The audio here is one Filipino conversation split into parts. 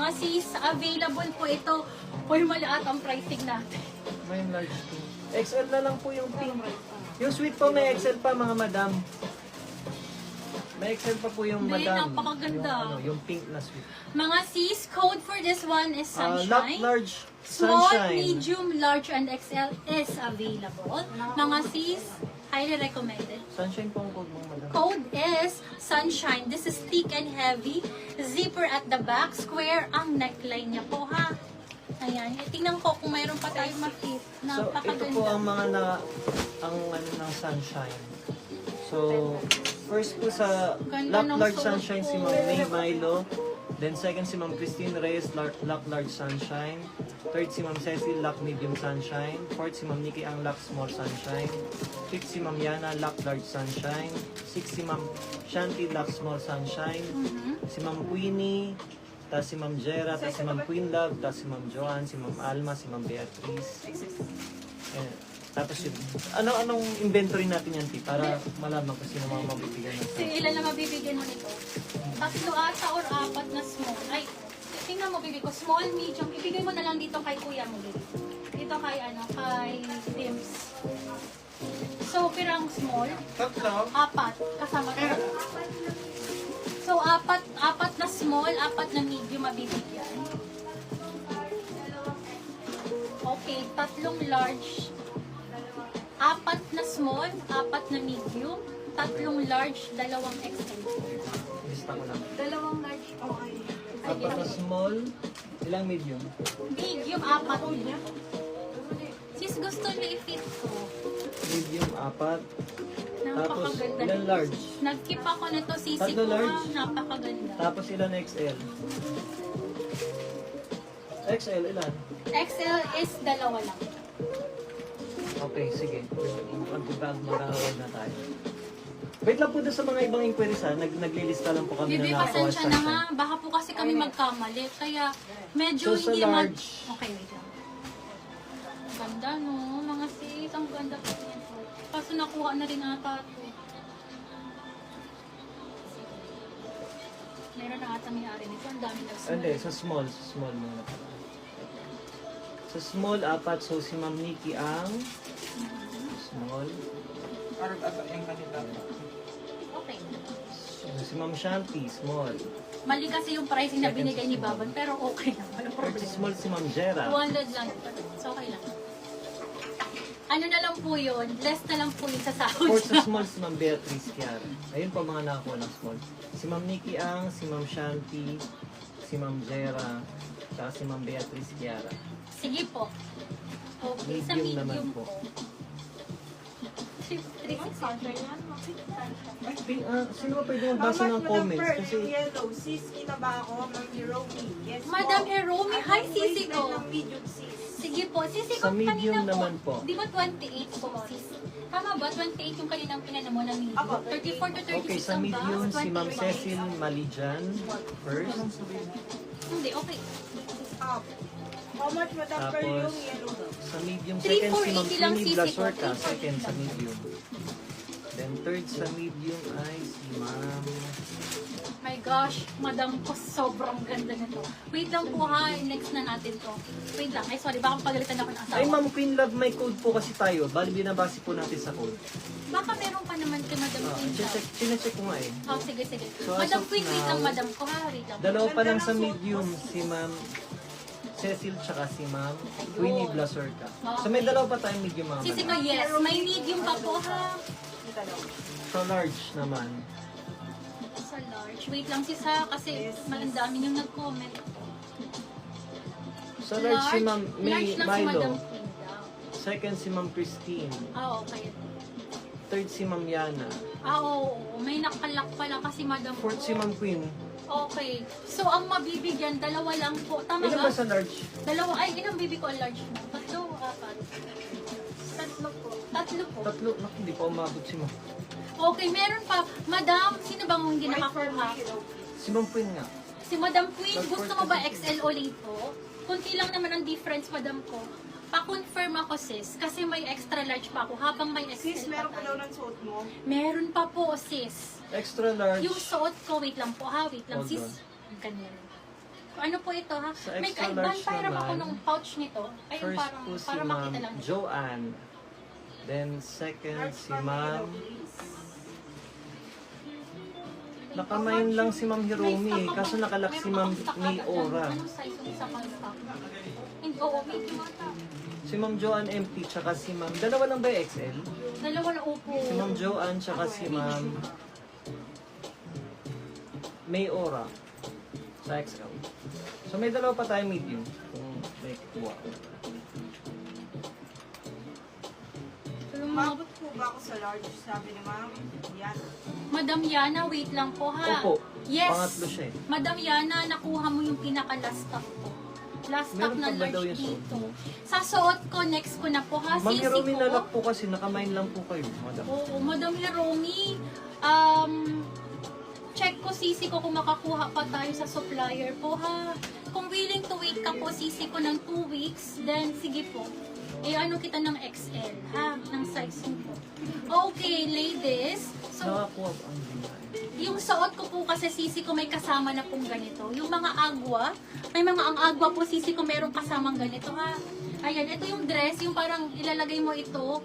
Mga sis, available po ito. Uy, malaat ang pricing natin. May large po. XL na lang po yung pink. Yung sweet po may XL pa mga madam. May XL pa po yung Hindi, madam. napakaganda. Yung pink na sweet. Mga sis, code for this one is Lock Sunshine. large Small, sunshine. medium, large, and XL is available. Mga sis, highly recommended. Sunshine po ang code mo madam. Code is Sunshine. This is thick and heavy. Zipper at the back. Square ang neckline niya po, ha? Ayan. Tingnan ko kung mayroon pa tayo makit. So ito po ang mga ang ano ng sunshine. So first po sa Ganda Lock ng Large suot Sunshine si po. Ma'am May Milo. Then second si Ma'am Christine Reyes, Lock Large Sunshine. Third si Ma'am Cecil, Lock Medium Sunshine. Fourth si Ma'am Nikki ang Lock Small Sunshine. Fifth si Ma'am Yana, Lock Large Sunshine. Sixth si Ma'am Shanti, Lock Small Sunshine. Si Ma'am Queenie, tapos si Ma'am Jera, tapos si Ma'am Queen Love, tapos si Ma'am Joanne, si Ma'am Alma, si Ma'am Beatrice. Tapos yun. Anong inventory natin yan, Ti? Para malaman ko sino mga mabibigyan natin. So, ilan na mabibigyan mo nito? Tatlo ata or apat na small. Ay, tingnan mo, bibig ko. Small, medium. Ibigay mo na lang dito kay kuya mo. Dito kay, kay Dims. So, pirang small. Tatlo? Apat. Kasama ko. So, apat na small, apat na medium mabibigyan. Okay, tatlong large. Apat na small, apat na medium, tatlong large, dalawang XL. Lista ko lang. Dalawang large. Okay. Apat na small, ilang medium? Medium, apat. Sis, gusto niya i-fit ko. Medium, apat. Tapos, Napakaganda. ilang large? Nag-keep ako nito, sisi Tatlo ko. large? Napakaganda. Tapos ilan XL? XL, ilan? XL is dalawa lang. Okay, sige. Mag-away na tayo. Wait lang po doon sa mga ibang inquiries ha. Naglilista lang po kami Bibi, na nakakuha pasensya na ha. Baka po kasi kami magkamali. Kaya medyo So, sa hindi large. Okay, wait lang. Ganda no, mga sis. Ang ganda po niya. Kaso nakuha na rin ata ito. Meron na ata may-ari nito. Ang dami na Hindi, sa small. Sa small muna pala. Sa small, apat. So, si Ma'am Nikki ang small. Okay. So, si Ma'am Shanti, small. Mali kasi yung pricing na binigay ni Baban. Pero okay lang. Walang Third problema. small si Ma'am Jera. 200 lang. So okay lang. Ano na lang po yun? Less na lang po yung sa sahod. Fourth sa small si Ma'am Beatrice Chiara. Ayun po mga nakakuha ng small. Si Ma'am Nikki ang, si Ma'am Shanti, si Ma'am Jera, saka si Ma'am Beatrice Chiara. Sige po. Okay, sa Medium naman medium po. po. 360. Sino ba pwede magbasa ng comments? Kasi Yung yellow, sis, ina ba ako? Ma'am Hiromi. Yes po. Madam Hiromi, hi sisi ko. Ng medium, sis. Sige po, sisi ko Sa medium kanina naman po. Di ba 28 po, sis? Tama ba? 28 yung kaninang pinano mo na medium? Apo. 34 to 36 okay, sa ang medium ba? si Ma'am 28. Cecil Malijan first. Hindi, okay. Up. How much, Madam Per, Tapos yung yellow? sa medium, 3, second si 480 Ma'am lang Queenie sisi ko. Blasorca, 3, 480. second sa medium. Then third sa medium ay si Ma'am. My gosh, madam ko, sobrang ganda nito. Wait lang po ha, next na natin to. Wait lang, ay sorry, baka pagalitan ako ng asawa. Ay Ma'am Queen Love, may code po kasi tayo. Bali binabase po natin sa code. Baka meron pa naman kay Madam Queen. Chinecheck ko nga eh. Oh, sige, sige. So, as Madam of Queen, wait now, lang, madam ko ha, wait lang. Dalawa pa lang sa medium, si Ma'am Cecil tsaka si Ma'am Queenie Blasorca. So may dalawa pa tayong medium mga Sisi ko, madam. yes, may medium pa po ha. So large naman. Sa large. Wait lang sis ha, kasi ang dami yung nag-comment. So large si Ma'am May large lang si Madam Milo. Queen daw. Second si Ma'am Christine. Ah, okay. Third si Ma'am Yana. Ah, oo, may nakalak pala kasi Madam Fourth si Ma'am Queen. Okay. So, ang mabibigyan, dalawa lang po. Tama Ilan ba? ba sa large? Dalawa. Ay, ilang bibi ko ang large mo? Tatlo o apat? Tatlo po. Tatlo po. Tatlo. Naku, hindi pa umabot si Ma'am. Okay, meron pa. Madam, sino bang hindi nakakuha? Si Ma'am Queen nga. Si Madam Queen, gusto mo ba XL o Lato? Kunti lang naman ang difference, Madam ko. Pa-confirm ako, sis. Kasi may extra large pa ako habang may XL Sis, meron pa pa daw tayo. ng suot mo? Meron pa po, sis. Extra large. Yung suot ko, wait lang po ha, wait lang, Hold sis. on. Ang kanya rin. Ano po ito ha? Sa May extra kaiban large pahiram ako naman, ng pouch nito. Ayun, First parang, po si para makita Ma'am lang. Joanne. Then second si Ma'am. Nakamain lang si Ma'am Hiromi eh. Kaso nakalak si Ma'am Mayora. Anong size yung isa pang stock? Hindi, oo, medium ata. Si Ma'am Joanne empty, tsaka si Ma'am... Dalawa lang ba yung XL? Dalawa na upo. Si Ma'am Joanne, tsaka si Ma'am Mayora. Sa XL. So may dalawa pa tayo medium. Kung may kuha. Yung mga- Umabot po ba ako sa large? Sabi ni ma'am. Yan. Madam Yana, wait lang po ha. Opo. Yes. Pangatlo siya eh. Madam Yana, nakuha mo yung pinaka-last stock ko. Last stock Meron na pa ba daw large yung dito. Sa suot ko, next ko na po ha. Ma'am Sisi Hiromi ko. nalak po kasi nakamain lang po kayo, madam. Oo, Madam Hiromi. Check ko sisi ko kung makakuha pa tayo sa supplier po ha. Kung willing to wait ka po sisi ko ng 2 weeks, then sige po. Eh ano kita ng XL ha, ng size mo po. Okay, ladies. So, Nakakuha po ang design. yung suot ko po kasi sisi ko may kasama na pong ganito. Yung mga agwa, may mga ang agwa po sisi ko merong kasamang ganito ha. Ayan, ito yung dress, yung parang ilalagay mo ito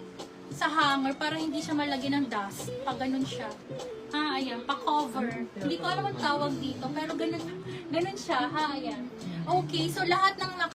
sa hanger para hindi siya malagyan ng dust. Pag ganun siya. Ah, ayan, pa-cover. Hindi ko alam ang tawag dito, pero ganun siya ha, ayan. Okay, so lahat ng